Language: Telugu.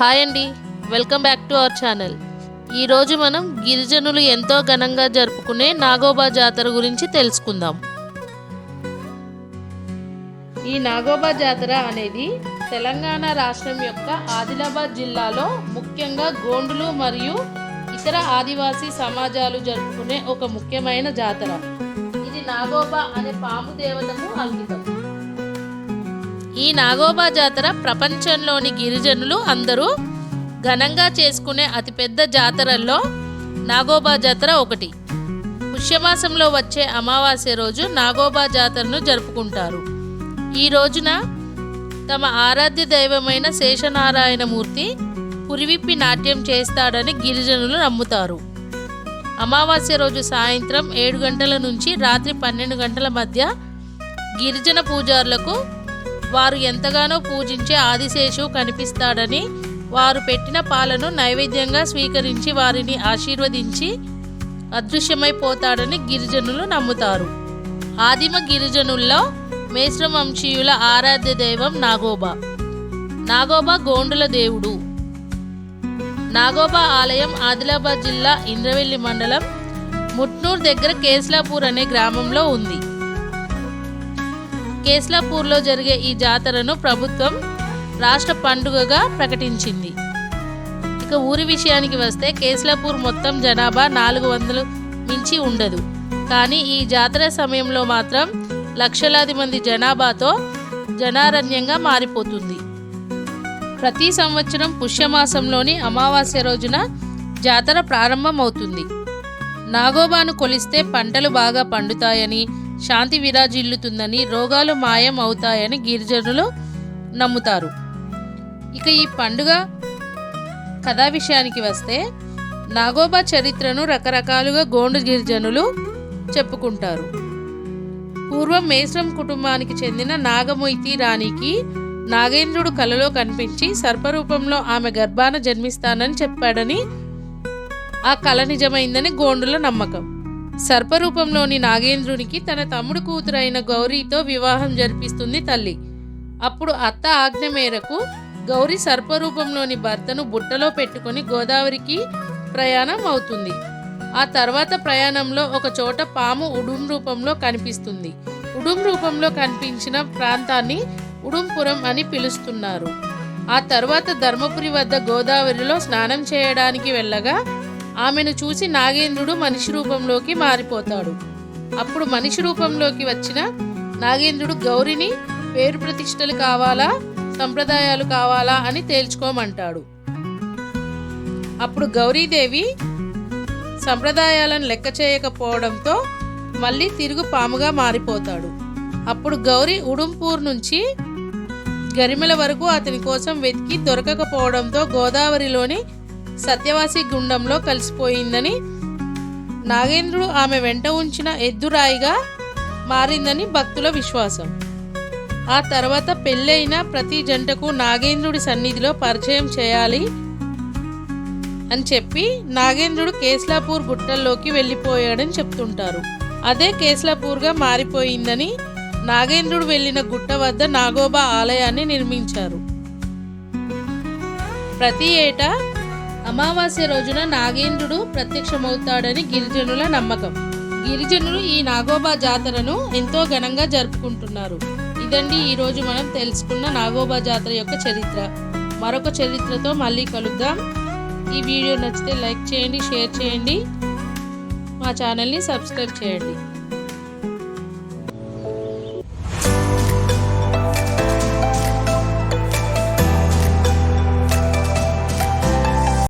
హాయ్ అండి, welcome back to our channel. ఈరోజు మనం గిరిజనులు ఎంతో ఘనంగా జరుపుకునే నాగోబా జాతర గురించి తెలుసుకుందాం. ఈ నాగోబా జాతర అనేది తెలంగాణ రాష్ట్రం యొక్క ఆదిలాబాద్ జిల్లాలో ముఖ్యంగా గోండులు మరియు ఇతర ఆదివాసీ సమాజాలు జరుపుకునే ఒక ముఖ్యమైన జాతర. ఇది నాగోబా అనే పాము దేవతకు అంకితం. ఈ నాగోబా జాతర ప్రపంచంలోని గిరిజనులు అందరూ ఘనంగా చేసుకునే అతిపెద్ద జాతరల్లో నాగోబా జాతర ఒకటి. పుష్యమాసంలో వచ్చే అమావాస్య రోజు నాగోబా జాతరను జరుపుకుంటారు. ఈ రోజున తమ ఆరాధ్య దైవమైన శేషనారాయణమూర్తి పురివిప్పి నాట్యం చేస్తాడని గిరిజనులు నమ్ముతారు. అమావాస్య రోజు సాయంత్రం 7 గంటల నుంచి రాత్రి 12 గంటల మధ్య గిరిజన పూజారులకు వారు ఎంతగానో పూజించే ఆదిశేషు కనిపిస్తాడని, వారు పెట్టిన పాలను నైవేద్యంగా స్వీకరించి వారిని ఆశీర్వదించి అదృశ్యమైపోతాడని గిరిజనులు నమ్ముతారు. ఆదిమ గిరిజనుల్లో మేశ్ర వంశీయుల ఆరాధ్య దైవం నాగోబా. నాగోబా గోండుల దేవుడు. నాగోబా ఆలయం ఆదిలాబాద్ జిల్లా ఇంద్రవెల్లి మండలం ముట్నూర్ దగ్గర కేస్లాపూర్ అనే గ్రామంలో ఉంది. కేస్లాపూర్లో జరిగే ఈ జాతరను ప్రభుత్వం రాష్ట్ర పండుగగా ప్రకటించింది. ఇక ఊరి విషయానికి వస్తే కేస్లాపూర్ మొత్తం జనాభా 400 మించి ఉండదు. కానీ ఈ జాతర సమయంలో మాత్రం లక్షలాది మంది జనాభాతో జనారణ్యంగా మారిపోతుంది. ప్రతి సంవత్సరం పుష్యమాసంలోని అమావాస్య రోజున జాతర ప్రారంభమవుతుంది. నాగోబాను కొలిస్తే పంటలు బాగా పండుతాయని, శాంతి విరాజిల్లుతుందని, రోగాలు మాయం అవుతాయని గిరిజనులు నమ్ముతారు. ఇక ఈ పండుగ కథా విషయానికి వస్తే నాగోబా చరిత్రను రకరకాలుగా గోండు గిరిజనులు చెప్పుకుంటారు. పూర్వం మేశ్రం కుటుంబానికి చెందిన నాగమొయితి రాణికి నాగేంద్రుడు కలలో కనిపించి సర్పరూపంలో ఆమె గర్భాన జన్మిస్తానని చెప్పాడని, ఆ కల నిజమైందని గోండుల నమ్మకం. సర్పరూపంలోని నాగేంద్రునికి తన తమ్ముడు కూతురైన గౌరీతో వివాహం జరిపిస్తుంది తల్లి. అప్పుడు అత్త ఆజ్ఞ మేరకు గౌరీ సర్పరూపంలోని భర్తను బుట్టలో పెట్టుకొని గోదావరికి ప్రయాణం అవుతుంది. ఆ తర్వాత ప్రయాణంలో ఒక చోట పాము ఉడుం రూపంలో కనిపిస్తుంది. ఉడుం రూపంలో కనిపించిన ప్రాంతాన్ని ఉడుంపురం అని పిలుస్తున్నారు. ఆ తర్వాత ధర్మపురి వద్ద గోదావరిలో స్నానం చేయడానికి వెళ్ళగా ఆమెను చూసి నాగేంద్రుడు మనిషి రూపంలోకి మారిపోతాడు. అప్పుడు మనిషి రూపంలోకి వచ్చిన నాగేంద్రుడు గౌరిని పేరు ప్రతిష్టలు కావాలా, సంప్రదాయాలు కావాలా అని తేల్చుకోమంటాడు. అప్పుడు గౌరీదేవి సంప్రదాయాలను లెక్క చేయకపోవడంతో మళ్ళీ తిరుగు పాముగా మారిపోతాడు. అప్పుడు గౌరీ ఉడుంపూర్ నుంచి గరిమెల వరకు అతని కోసం వెతికి దొరకకపోవడంతో గోదావరిలోని సత్యవాసి గుండంలో కలిసిపోయిందని, నాగేంద్రుడు ఆమె వెంట ఉంచిన ఎద్దురాయిగా మారిందని భక్తుల విశ్వాసం. ఆ తర్వాత పెళ్ళైన ప్రతి జంటకు నాగేంద్రుడి సన్నిధిలో పరిచయం చేయాలి అని చెప్పి నాగేంద్రుడు కేస్లాపూర్ గుట్టల్లోకి వెళ్ళిపోయాడని చెప్తుంటారు. అదే కేస్లాపూర్గా మారిపోయిందని నాగేంద్రుడు వెళ్ళిన గుట్ట వద్ద నాగోబా ఆలయాన్ని నిర్మించారు. ప్రతి ఏటా అమావాస్య రోజున నాగేంద్రుడు ప్రత్యక్షమవుతాడని గిరిజనుల నమ్మకం. గిరిజనులు ఈ నాగోబా జాతరను ఎంతో ఘనంగా జరుపుకుంటున్నారు. ఇదండి ఈరోజు మనం తెలుసుకున్న నాగోబా జాతర యొక్క చరిత్ర. మరొక చరిత్రతో మళ్ళీ కలుద్దాం. ఈ వీడియో నచ్చితే లైక్ చేయండి, షేర్ చేయండి, మా ఛానల్ని సబ్స్క్రైబ్ చేయండి.